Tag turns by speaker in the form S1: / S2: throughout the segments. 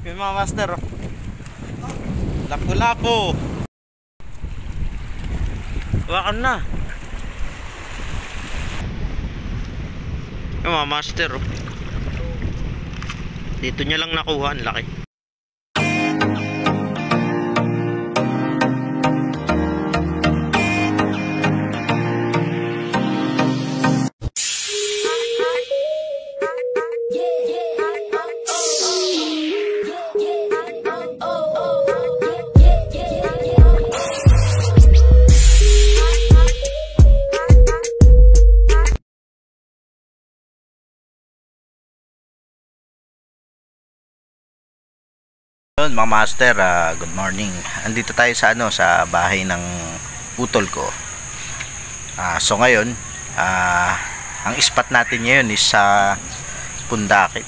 S1: Yung mga master, oh. Lapu-lapu. Wakan na. Yung mga master, oh. Dito nyo lang nakuha, ang laki. Mga master, good morning. Andito tayo sa sa bahay ng utol ko. So ngayon, ang spot natin ngayon is sa Pundakit.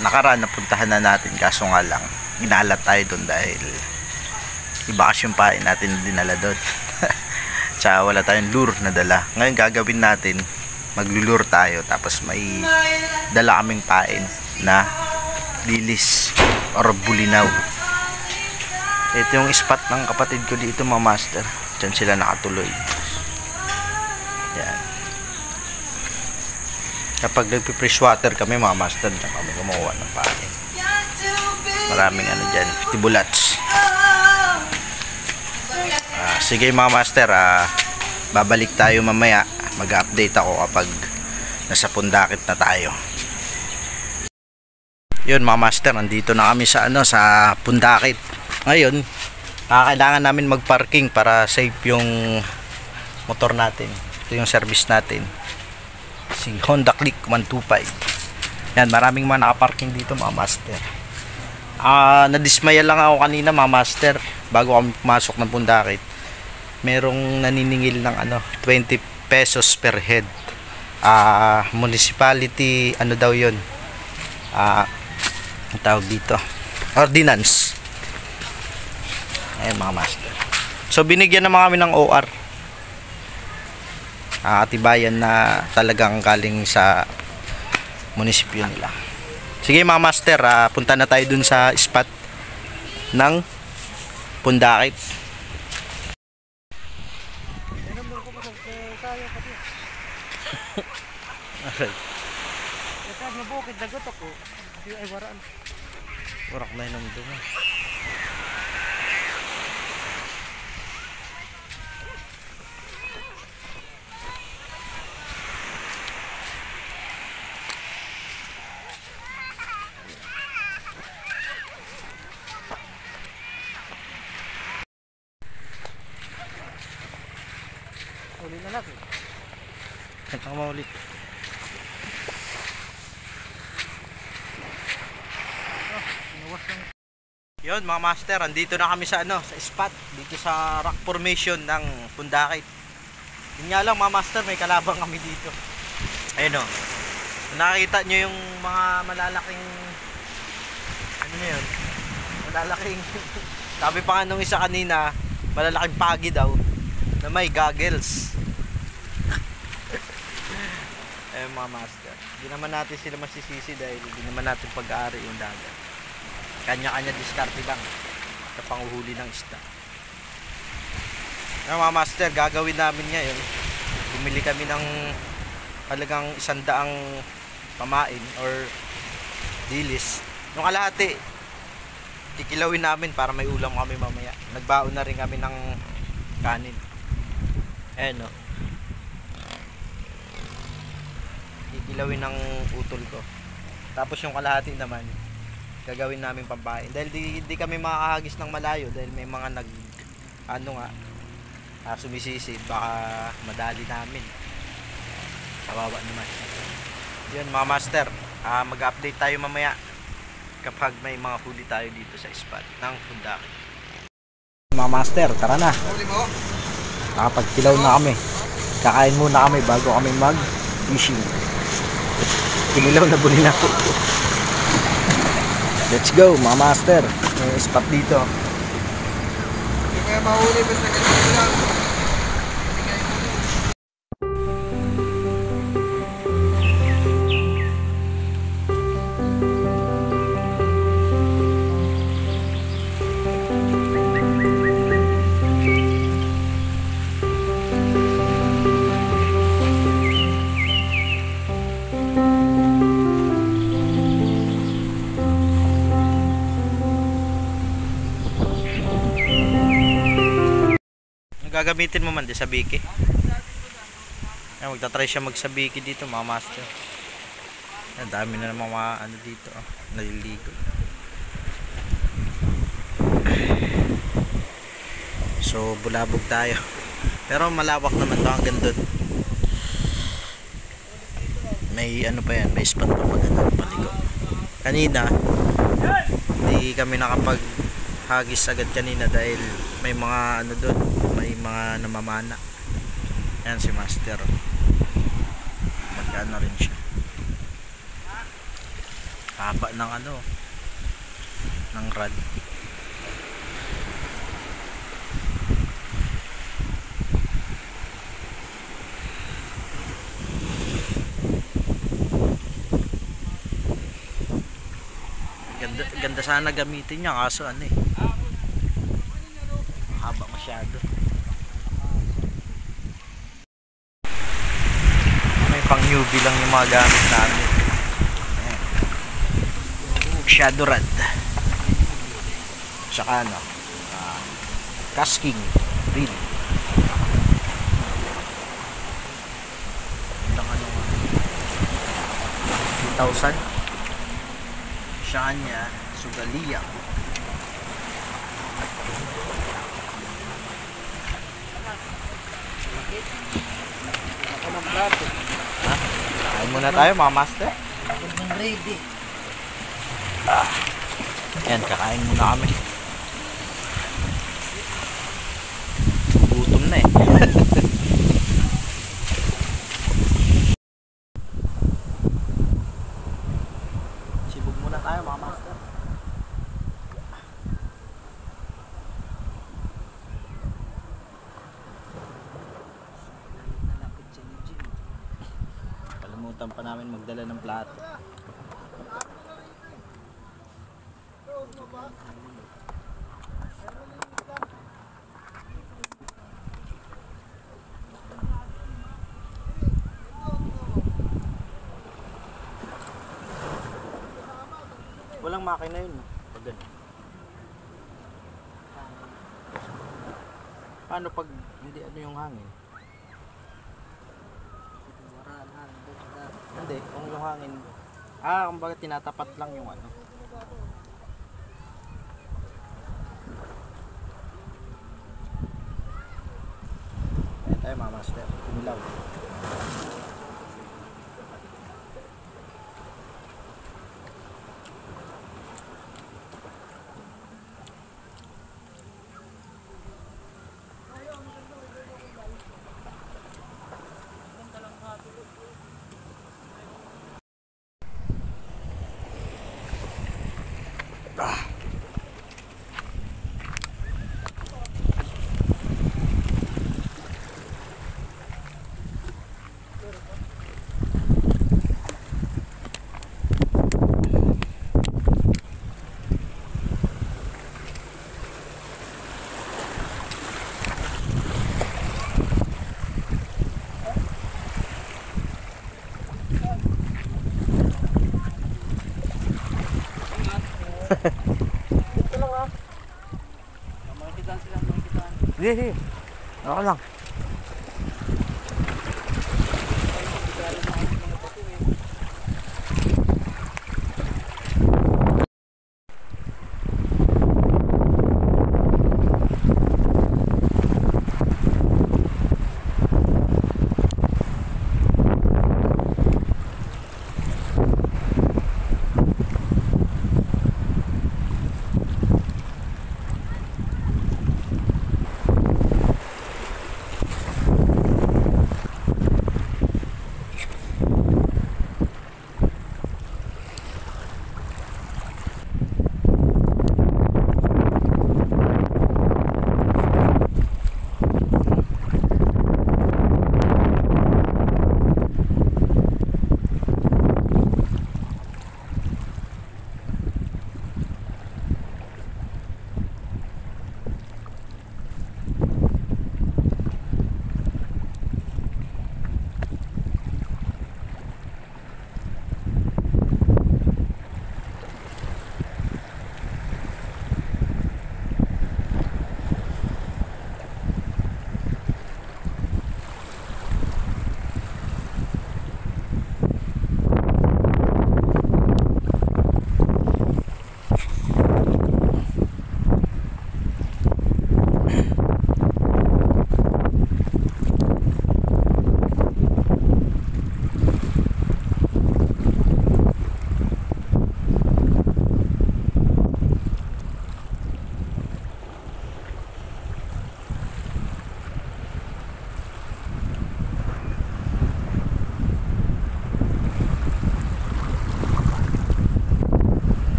S1: Nakaraan napuntahan na natin, kaso nga lang inalat tayo doon dahil iba kasi yung pain natin dinala doon. Tsaka wala tayong lure na dala. Ngayon gagawin natin, maglulure tayo, tapos may dala kaming pain na lilis or bulinaw. Ito yung spot ng kapatid ko dito, mga master. Diyan sila nakatuloy. Yan. Kapag nagpi-fresh water kami, mga master, diyan kami gumawa ng pain. Maraming dyan, tibulats. Sige mga master, babalik tayo mamaya. Mag-update ako kapag nasa Pundakit na tayo. Yun mga master, nandito na kami sa sa Pundakit. Ngayon, kailangan namin mag-parking para safe yung motor natin. Ito yung service natin. Si Honda Click 125. Yan, maraming mga nakaparking dito mga master. Nadismaya lang ako kanina mga master, bago kami pumasok ng Pundakit. Merong naniningil ng 20 pesos per head. Municipality, daw yun? Ang tawag dito, ordinance. Ayan mga master. So binigyan naman kami ng OR, katibayan na talagang galing sa munisipyo nila. Sige mga master, punta na tayo dun sa spot ng Pundakit.
S2: Ay waraan.
S1: Warak na yun doon.
S2: Uli na natin.
S1: Ito maulit. Yun mga master, andito na kami sa sa spot dito sa rock formation ng Pundakit. Yun nga lang mga master, may kalabang kami dito. Ayun o, nakikita nyo yung mga malalaking yun, malalaking sabi pa nga nung isa kanina, malalaking pagi daw na may goggles. Ayun mga master, hindi naman natin sila masisisi dahil hindi naman natin pag-aari yung dagat. Kanya-kanya diskarte lang sa panguhuli ng isda. Mga master, gagawin namin ngayon, bumili kami ng halagang 100 pamain or dilis. Yung kalahati kikilawin namin para may ulam kami mamaya. Nagbaon na rin kami ng kanin. Ayan o, kikilawin ng utol ko. Tapos yung kalahati naman gagawin namin pampain dahil di kami makakahagis ng malayo dahil may mga sumisisid, baka madali namin, kawawa naman. Yun mga master, mag-update tayo mamaya kapag may mga huli tayo dito sa spot ng Pundakit. Mga master, tara na, nakapagkilaw na kami, kakain muna kami bago kami mag fishing. Kinilaw na bulina po. Let's go mga master, may spot dito.
S2: Hindi kaya mahuli basta ganito lang.
S1: gagamitin mo man di sa biki. Ayan, magta-try siya magsabiki dito mga master. Ayan, dami na namang mga ano dito, naliligo. So bulabog tayo, pero malawak naman to hanggang doon. May ano pa yan, may spot pa maganda paligo. Kanina hindi kami nakapag hagis agad kanina dahil may mga ano doon, may mga namamana. Ayan si master, magkano rin siya, haba ng ano, ng rod. Ganda sana gamitin niya kaso ano eh, haba masyado. May pang newbie lang yung mga gamit namin. Shadow rod, saka ano, casking reel. Ilang ano, 2,000 siya niya, sugaliya.
S2: Ako ng plato.
S1: Ha? Kain muna tayo mga master.
S2: Ako ng ready.
S1: Yan, kakain muna kami. Gutom na eh. Sibog muna tayo mga master. Kalimutan pa namin magdala ng plato. Walang makina yun. Pag ganun. Paano pag hindi ano yung hangin? Hindi, kung yung hangin. Kumbaga tinatapat lang yung ano. Ayan tayo mga master. Kumilaw.
S2: Ito lang ah. Makikitaan sila, makikitaan.
S1: Hindi. Ako lang.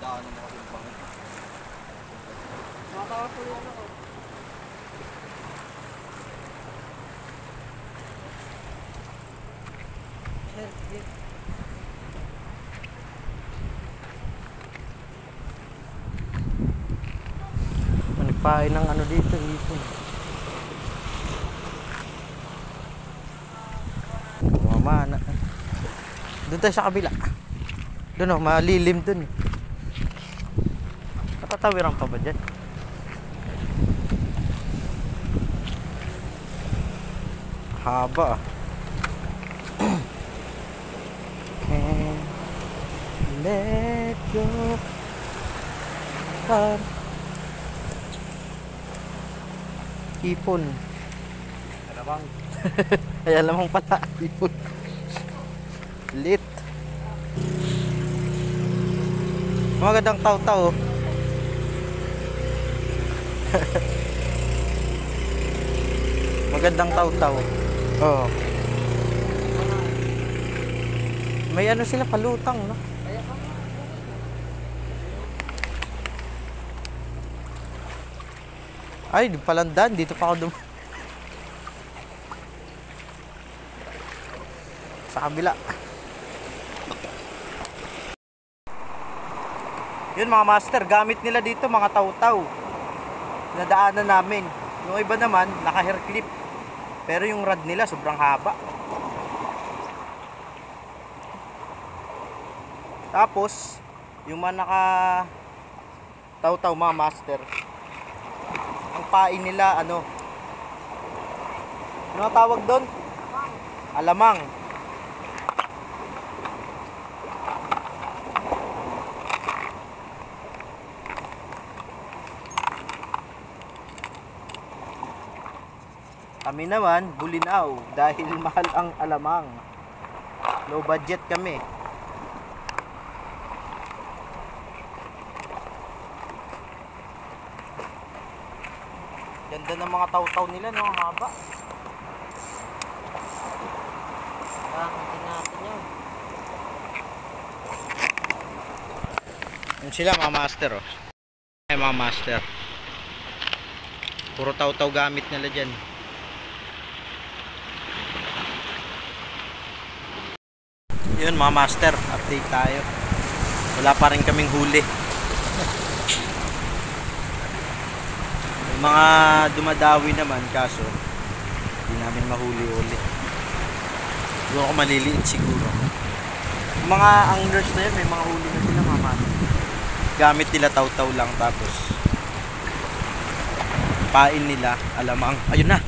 S1: daan ng mga limbang.
S2: Matawa po yung ano. Sir, sige.
S1: Nagpain ng ano dito, ipon. Mamana. Doon tayo sa kabila. Doon oh, malilim doon. Natatawiran pa ba dyan? Haba ah. And let go. Ipon.
S2: Alamang.
S1: Ay, alamang pala. Ipon. Lit. Magandang taw-taw. Magandang taw-taw. Oo. May ano sila, palutang, no? Ay, di palandan. Dito pa ako sa kabila. Yun mga master, gamit nila dito mga taw-taw. Nadaanan namin. Yung iba naman, naka-hair clip. Pero yung rod nila sobrang haba. Tapos, yung mga naka taw-taw mga master, ang pain nila ano tawag doon? Alamang. Kami naman, bulinaw dahil mahal ang alamang. Low budget kami. Ganda ng mga taw-taw nila, no? Ang haba.
S2: Bakit natin yun?
S1: Yan sila mga master, oh. Ay, mga master. Puro taw-taw gamit nila dyan. Yun mga master, update tayo. Wala pa rin kaming huli. May mga dumadawi naman, kaso hindi namin mahuli-uli. Siguro ako maliliit siguro. Yung mga anglers na yun, may mga huli na sila mga master. Gamit nila taw-taw lang, tapos pain nila alamang. Ayun na.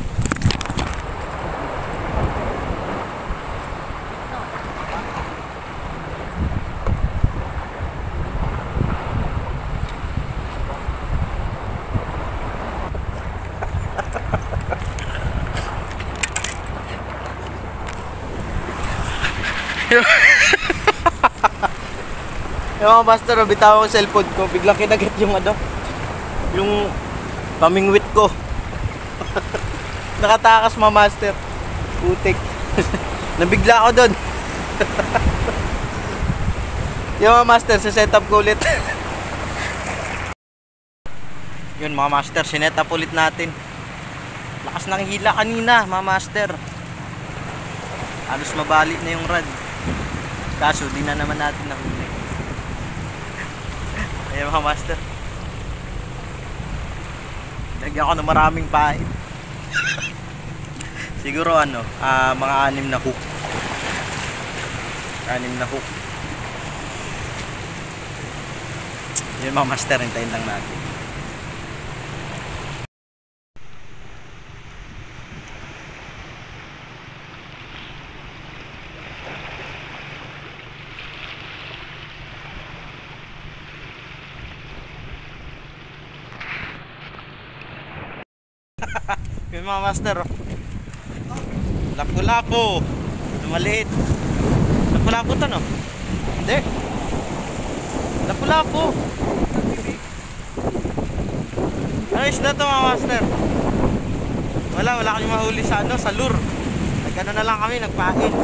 S1: Yung mga master, bitawan ko yung cellphone ko, biglang kinagat yung ano, yung pamingwit ko. Nakatakas mga master. Putik. Nabigla ako doon. Yung mga master, set up ko ulit. Yun mga master, sinet up ulit natin. Lakas ng hila kanina mga master. Halos mabalik na yung rod. Kaso di na naman natin nahuli. Ayan mga master. Lagyan ko ng maraming pain. Siguro ano, mga 6 na hook. 6 na hook. Yun mga master, hintayin lang natin. Yung mga master, oh. Lapu-lapu. Maliit. Lapu-lapu to, no? Hindi. Lapu-lapu. Ano isda to mga master? Wala kami mahuli sa ano, sa lure. Nag-ano na lang kami, nagpain.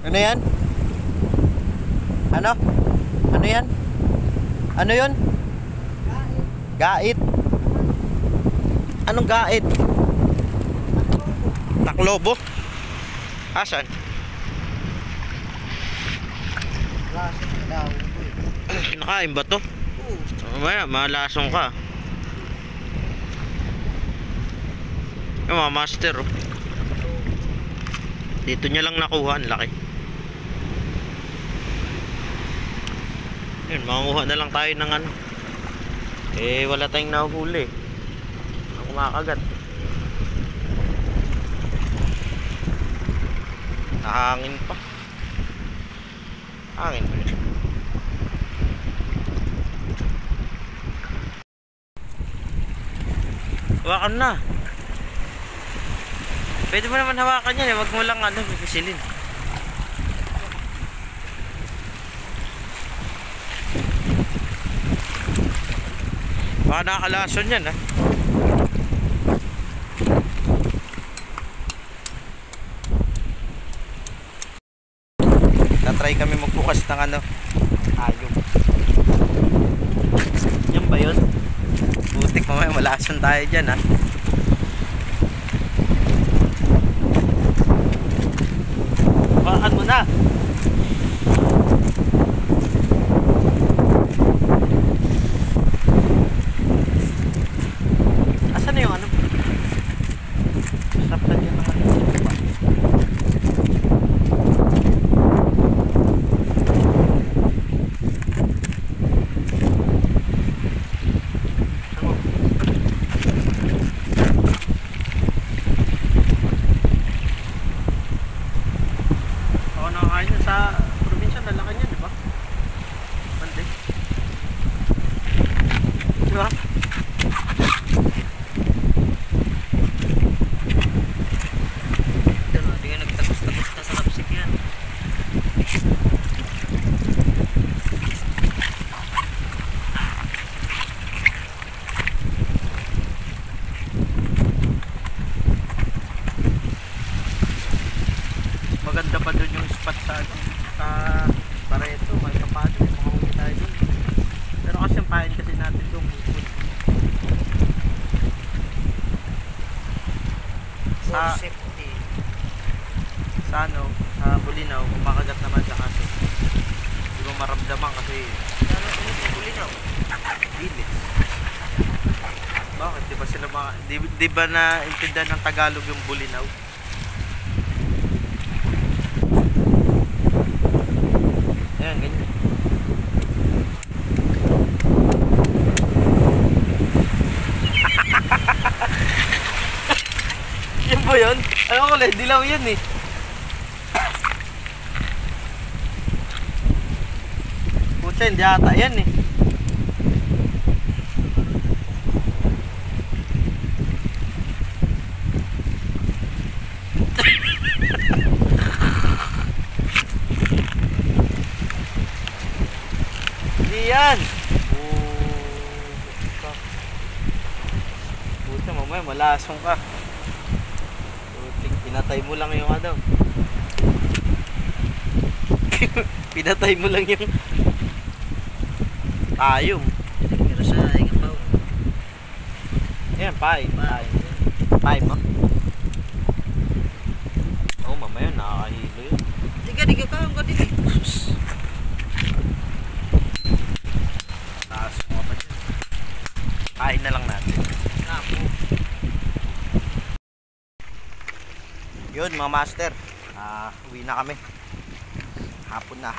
S1: Ano yan? Ano? Ano yan? Ano yun? Gait. Anong gait? Taklobo? Asan? Nakain ba to? Mamaya, malasong ka. Yung mga master, oh. Dito niya lang nakuha, ang laki. Yun, makuha na lang tayo ng ano. Eh, wala tayong nahuhuli. Ang kumakagat. Nahangin pa. Hangin pa rin. Hawakan na. Pwede mo naman hawakan yan eh. Wag mo lang ano, pipisilin. Baka nakakalason yan ha. Natry kami magbukas ng ano, ayong. Yan ba yun? Butik mamaya malason tayo dyan ha. Hawakan mo na. Asan na yung ano? Sarap na dyan naman. Ako nakakain yun sa probinsya, lalakan yan, di ba? Bande. Di ba? Di nga nagtagos-tagos na sa lapsik yan. Maganda pa doon yung spot sa Pareto, may kapado, makahuli tayo doon. Pero kasi yung pain kasi natin doon sa
S2: safety.
S1: sa ano, sa Bulinaw, kumakagat naman sa kaso. Hindi mo maramdaman kasi
S2: Ano ulit yung Bulinaw?
S1: bilis. Bakit? Di ba sila di ba naintindihan ng Tagalog yung Bulinaw? Ayan, ganyan. Yan ba yun? Ano ko ulit? Dilaw yun eh. Putya, hindi ata yan eh. Hindi yan. Putya, mamaya malasong ka. Pinatay mo lang yung ano. Pinatay mo lang yung tayong.
S2: Pero sa ingat pa.
S1: Ayan, pay. Pay mo. Oh, mamaya nakakahilo yun.
S2: Di ka kaong ka din eh.
S1: Taas mo pa dyan. Kain na lang natin.
S2: Apo.
S1: Yun mga master, uwi na kami. Hapon na.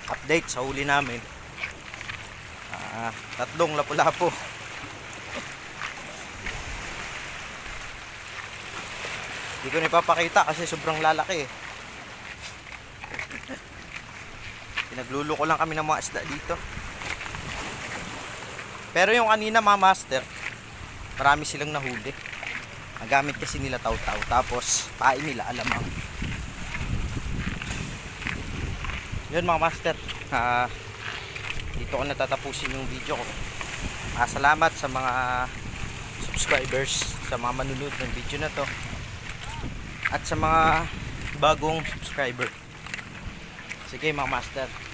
S1: Update sa huli namin. 3 lapu-lapu. Hindi ko na ipapakita kasi sobrang lalaki eh. Pinagluluko lang kami ng mga isda dito. Pero yung kanina mga master, marami silang nahuli. Nagamit kasi nila taw-taw, tapos pain nila alamang. Yun mga master, dito ko natatapusin yung video ko. Salamat sa mga subscribers, sa mga manunod ng video na to, at sa mga bagong subscriber. Sige mga master.